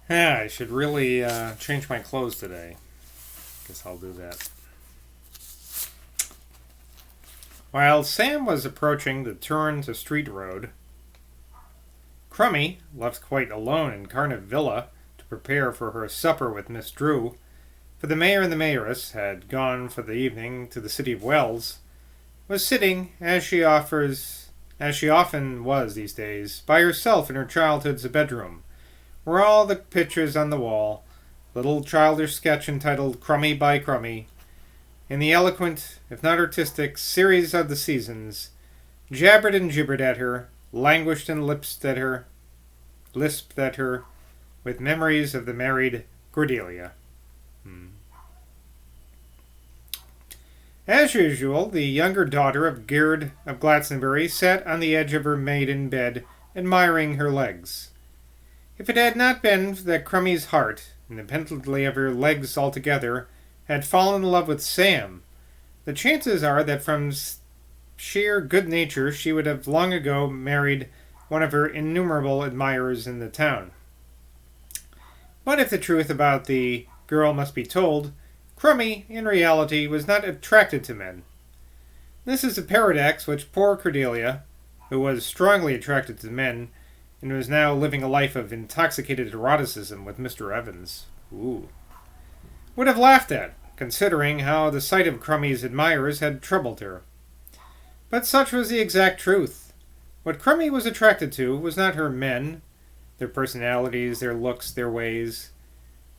Yeah, I should really change my clothes today. Guess I'll do that. While Sam was approaching the turn to Street Road, Crummy, left quite alone in Cardiff Villa to prepare for her supper with Miss Drew, for the mayor and the mayoress had gone for the evening to the city of Wells, was sitting, as she often was these days, by herself in her childhood's bedroom, where all the pictures on the wall, little childish sketch entitled Crummy by Crummy, in the eloquent, if not artistic, series of the seasons, jabbered and gibbered at her, languished and lisped at her, with memories of the married Cordelia. As usual, the younger daughter of Gerd of Glastonbury sat on the edge of her maiden bed, admiring her legs. If it had not been that Crummy's heart, independently of her legs altogether, had fallen in love with Sam, the chances are that from sheer good nature she would have long ago married one of her innumerable admirers in the town. But if the truth about the girl must be told, Crummy, in reality, was not attracted to men. This is a paradox which poor Cordelia, who was strongly attracted to men, and was now living a life of intoxicated eroticism with Mr. Evans, would have laughed at, considering how the sight of Crummy's admirers had troubled her. But such was the exact truth. What Crummy was attracted to was not her men, their personalities, their looks, their ways,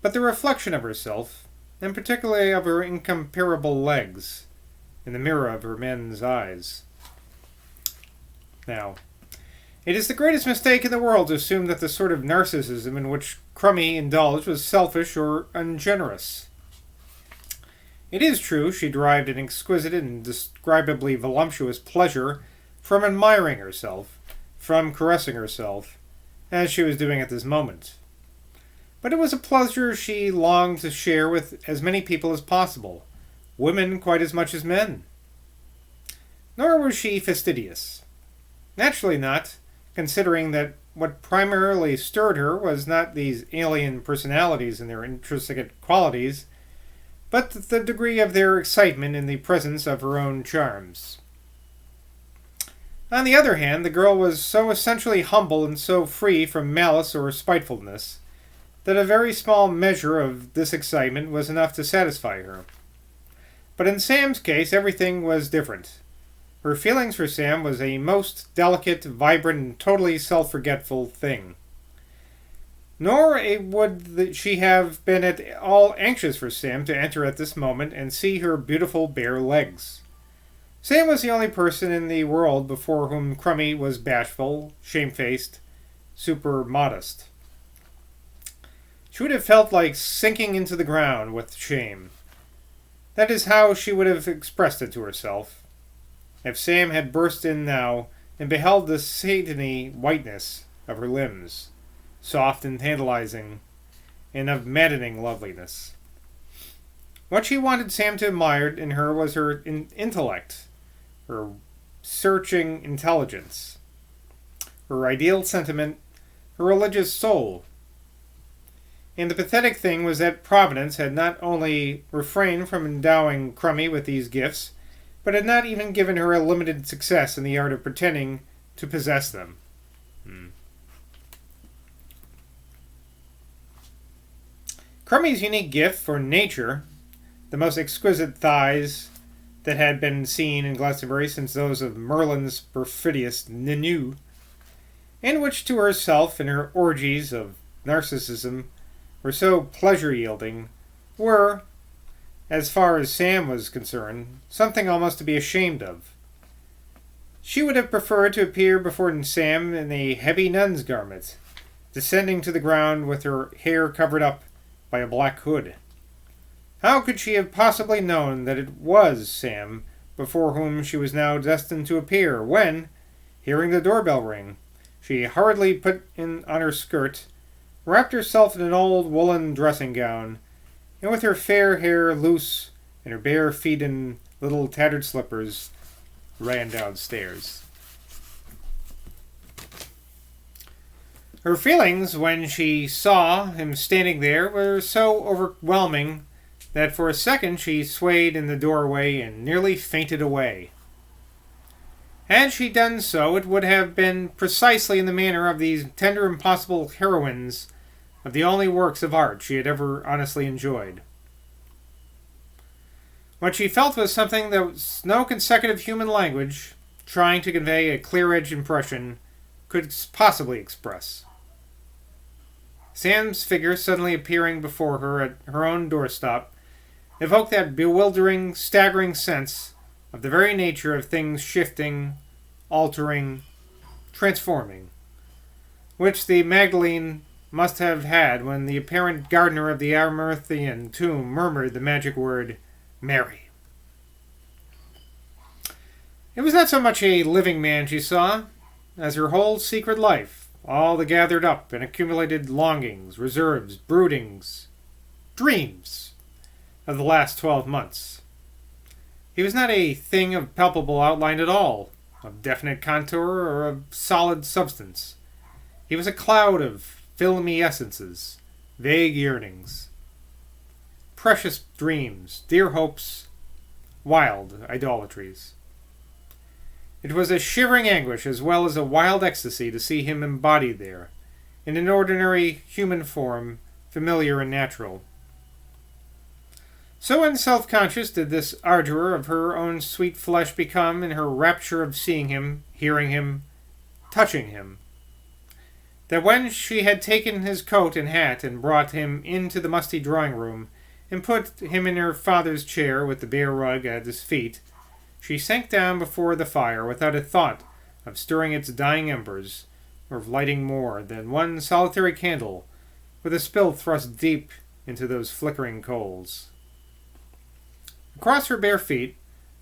but the reflection of herself, and particularly of her incomparable legs, in the mirror of her men's eyes. Now, it is the greatest mistake in the world to assume that the sort of narcissism in which Crummy indulged was selfish or ungenerous. It is true she derived an exquisite and indescribably voluptuous pleasure from admiring herself, from caressing herself, as she was doing at this moment. But it was a pleasure she longed to share with as many people as possible, women quite as much as men. Nor was she fastidious. Naturally not, considering that what primarily stirred her was not these alien personalities and their intrinsic qualities, but the degree of their excitement in the presence of her own charms. On the other hand, the girl was so essentially humble and so free from malice or spitefulness that a very small measure of this excitement was enough to satisfy her. But in Sam's case, everything was different. Her feelings for Sam was a most delicate, vibrant, and totally self-forgetful thing. Nor would she have been at all anxious for Sam to enter at this moment and see her beautiful bare legs. Sam was the only person in the world before whom Crummy was bashful, shamefaced, super-modest. She would have felt like sinking into the ground with shame. That is how she would have expressed it to herself. If Sam had burst in now and beheld the satiny whiteness of her limbs, soft and tantalizing, and of maddening loveliness. What she wanted Sam to admire in her was her intellect, her searching intelligence, her ideal sentiment, her religious soul. And the pathetic thing was that Providence had not only refrained from endowing Crummy with these gifts, but had not even given her a limited success in the art of pretending to possess them. Crummy's unique gift for nature, the most exquisite thighs that had been seen in Glastonbury since those of Merlin's perfidious Ninu, and which to herself in her orgies of narcissism were so pleasure-yielding, were, as far as Sam was concerned, something almost to be ashamed of. She would have preferred to appear before Sam in a heavy nun's garment, descending to the ground with her hair covered up by a black hood. How could she have possibly known that it was Sam before whom she was now destined to appear when, hearing the doorbell ring, she hurriedly put on her skirt, wrapped herself in an old woolen dressing gown, and with her fair hair loose and her bare feet in little tattered slippers, ran downstairs. Her feelings when she saw him standing there were so overwhelming that for a second she swayed in the doorway and nearly fainted away. Had she done so, it would have been precisely in the manner of these tender, impossible heroines of the only works of art she had ever honestly enjoyed. What she felt was something that no consecutive human language, trying to convey a clear-edged impression, could possibly express. Sam's figure suddenly appearing before her at her own doorstep evoked that bewildering, staggering sense of the very nature of things shifting, altering, transforming, which the Magdalene must have had when the apparent gardener of the Amarthian tomb murmured the magic word, Mary. It was not so much a living man she saw, as her whole secret life, all the gathered up and accumulated longings, reserves, broodings, dreams of the last 12 months. He was not a thing of palpable outline at all, of definite contour or of solid substance. He was a cloud of filmy essences, vague yearnings, precious dreams, dear hopes, wild idolatries. It was a shivering anguish as well as a wild ecstasy to see him embodied there, in an ordinary human form, familiar and natural. So unself-conscious did this ardour of her own sweet flesh become in her rapture of seeing him, hearing him, touching him, that when she had taken his coat and hat and brought him into the musty drawing-room and put him in her father's chair with the bare rug at his feet, she sank down before the fire without a thought of stirring its dying embers, or of lighting more than one solitary candle, with a spill thrust deep into those flickering coals. Across her bare feet,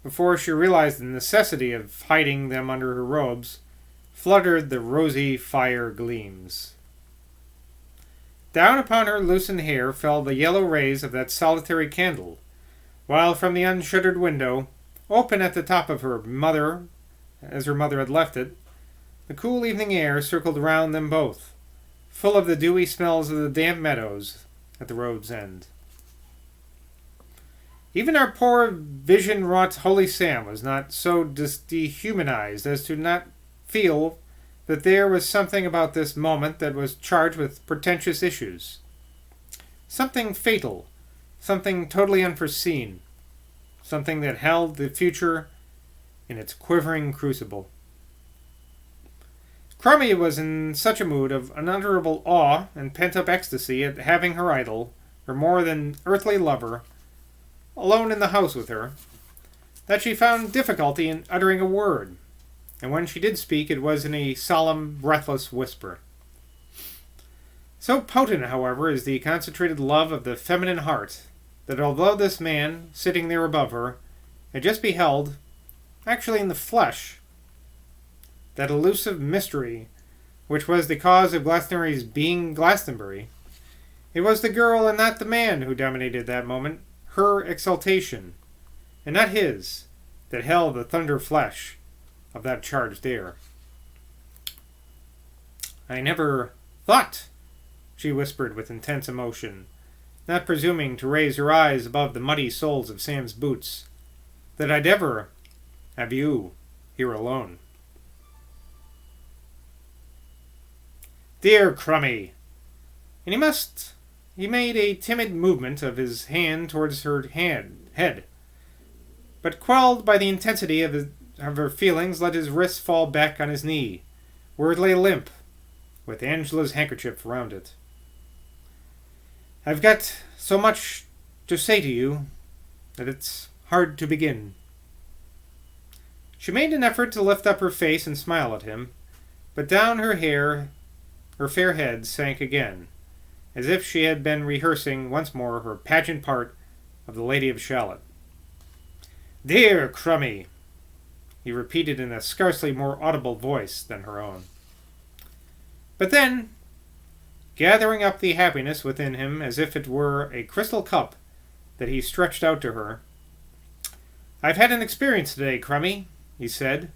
before she realized the necessity of hiding them under her robes, fluttered the rosy fire gleams. Down upon her loosened hair fell the yellow rays of that solitary candle, while from the unshuttered window, open at the top of her mother, as her mother had left it, the cool evening air circled round them both, full of the dewy smells of the damp meadows at the road's end. Even our poor vision-wrought Holy Sam was not so dehumanized as to not feel that there was something about this moment that was charged with portentous issues. Something fatal, something totally unforeseen, something that held the future in its quivering crucible. Crummy was in such a mood of unutterable awe and pent-up ecstasy at having her idol, her more than earthly lover, alone in the house with her, that she found difficulty in uttering a word, and when she did speak it was in a solemn, breathless whisper. So potent, however, is the concentrated love of the feminine heart, that although this man, sitting there above her, had just beheld, actually in the flesh, that elusive mystery which was the cause of Glastonbury's being Glastonbury, it was the girl and not the man who dominated that moment, her exaltation, and not his, that held the thunder flesh of that charged air. "I never thought," she whispered with intense emotion, not presuming to raise her eyes above the muddy soles of Sam's boots, "that I'd ever have you here alone." "Dear Crummy!" And he made a timid movement of his hand towards her head, but quelled by the intensity of her feelings, let his wrist fall back on his knee, where it lay limp, with Angela's handkerchief round it. "I've got so much to say to you that it's hard to begin." She made an effort to lift up her face and smile at him, but down her fair head sank again, as if she had been rehearsing once more her pageant part of the Lady of Shalott. "Dear Crummy!" he repeated in a scarcely more audible voice than her own. But then, gathering up the happiness within him as if it were a crystal cup that he stretched out to her, "I've had an experience today, Crummy," he said,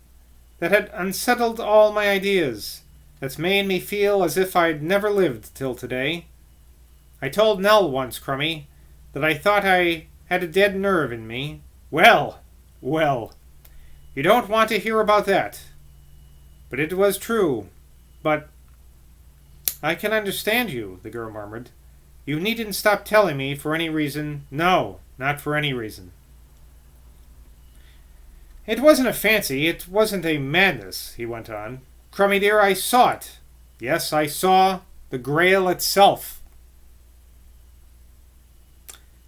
"that had unsettled all my ideas, that's made me feel as if I'd never lived till today. I told Nell once, Crummy, that I thought I had a dead nerve in me. Well, well, you don't want to hear about that. But it was true. But I can understand you, the girl murmured. You needn't stop telling me for any reason. No, not for any reason. It wasn't a fancy, it wasn't a madness, he went on. Crummy dear, I saw it. Yes, I saw the GRAIL itself.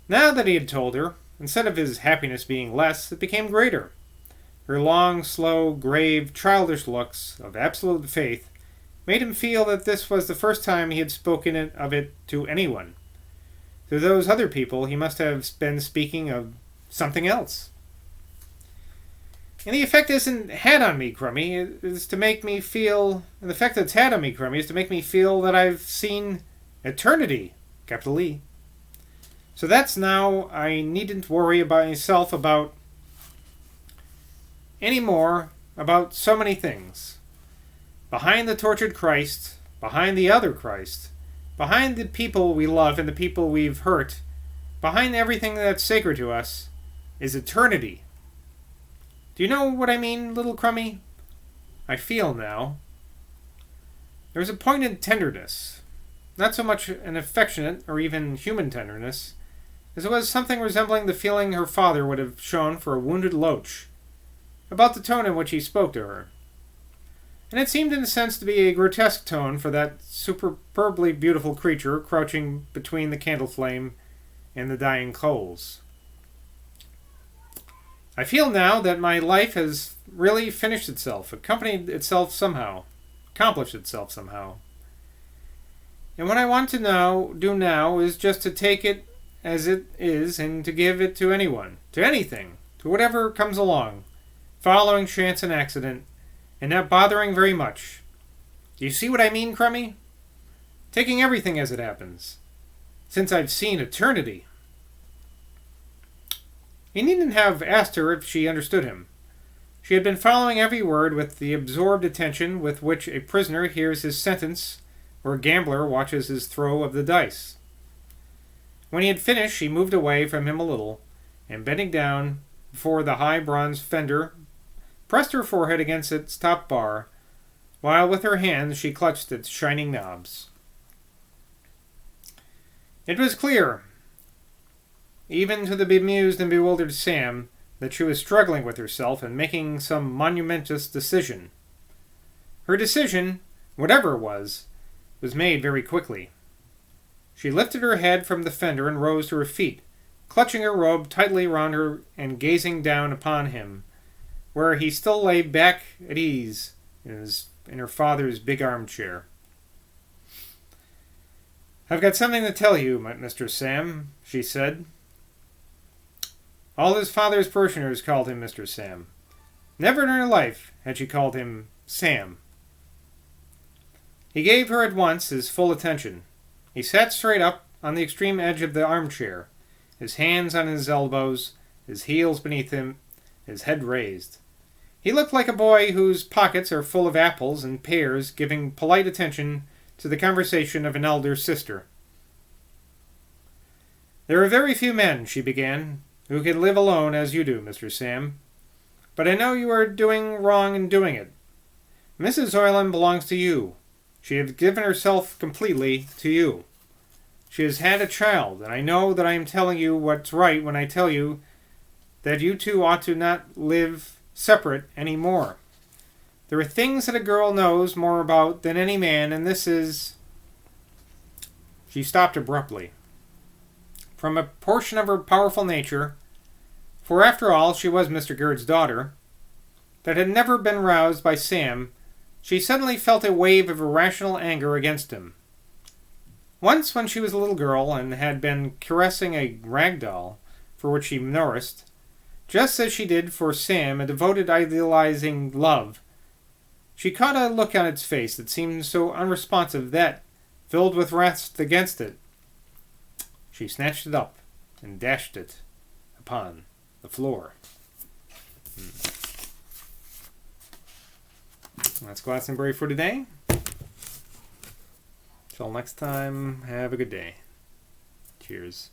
Now that he had told her, instead of his happiness being less, it became greater. Her long, slow, grave, childish looks of absolute faith made him feel that this was the first time he had spoken of it to anyone. To those other people he must have been speaking of something else. And the effect isn't had on me, Crummy, is to make me feel... And the effect that's had on me, Crummy, is to make me feel that I've seen eternity, capital E. So that's now I needn't worry about myself about any more about so many things. Behind the tortured Christ, behind the other Christ, behind the people we love and the people we've hurt, behind everything that's sacred to us, is eternity. Do you know what I mean, little Crummy? I feel now. There was a poignant tenderness, not so much an affectionate or even human tenderness, as it was something resembling the feeling her father would have shown for a wounded loach, about the tone in which he spoke to her. And it seemed in a sense to be a grotesque tone for that superbly beautiful creature crouching between the candle flame and the dying coals. I feel now that my life has really finished itself, accomplished itself somehow. And what I want to do now is just to take it as it is and to give it to anyone, to anything, to whatever comes along, following chance and accident, and not bothering very much. Do you see what I mean, Crummy? Taking everything as it happens, since I've seen eternity. He needn't have asked her if she understood him. She had been following every word with the absorbed attention with which a prisoner hears his sentence or a gambler watches his throw of the dice. When he had finished, she moved away from him a little, and bending down before the high bronze fender, pressed her forehead against its top bar, while with her hands she clutched its shining knobs. It was clear, even to the bemused and bewildered Sam, that she was struggling with herself and making some monumentous decision. Her decision, whatever it was made very quickly. She lifted her head from the fender and rose to her feet, clutching her robe tightly round her and gazing down upon him, where he still lay back at ease in her father's big armchair. "I've got something to tell you, Mr. Sam," she said. All his father's parishioners called him Mr. Sam. Never in her life had she called him Sam. He gave her at once his full attention. He sat straight up on the extreme edge of the armchair, his hands on his elbows, his heels beneath him, his head raised. He looked like a boy whose pockets are full of apples and pears, giving polite attention to the conversation of an elder sister. "There are very few men," she began, "who can live alone as you do, Mr. Sam. But I know you are doing wrong in doing it. Mrs. Oyland belongs to you. She has given herself completely to you. She has had a child, and I know that I am telling you what's right when I tell you that you two ought to not live separate any more. There are things that a girl knows more about than any man, and this is..." She stopped abruptly. From a portion of her powerful nature, for after all she was Mr. Gird's daughter, that had never been roused by Sam, she suddenly felt a wave of irrational anger against him. Once, when she was a little girl and had been caressing a rag doll, for which she nursed, just as she did for Sam a devoted idealizing love, she caught a look on its face that seemed so unresponsive that, filled with wrath against it, she snatched it up and dashed it upon the floor. That's Glastonbury for today. Till next time, have a good day. Cheers.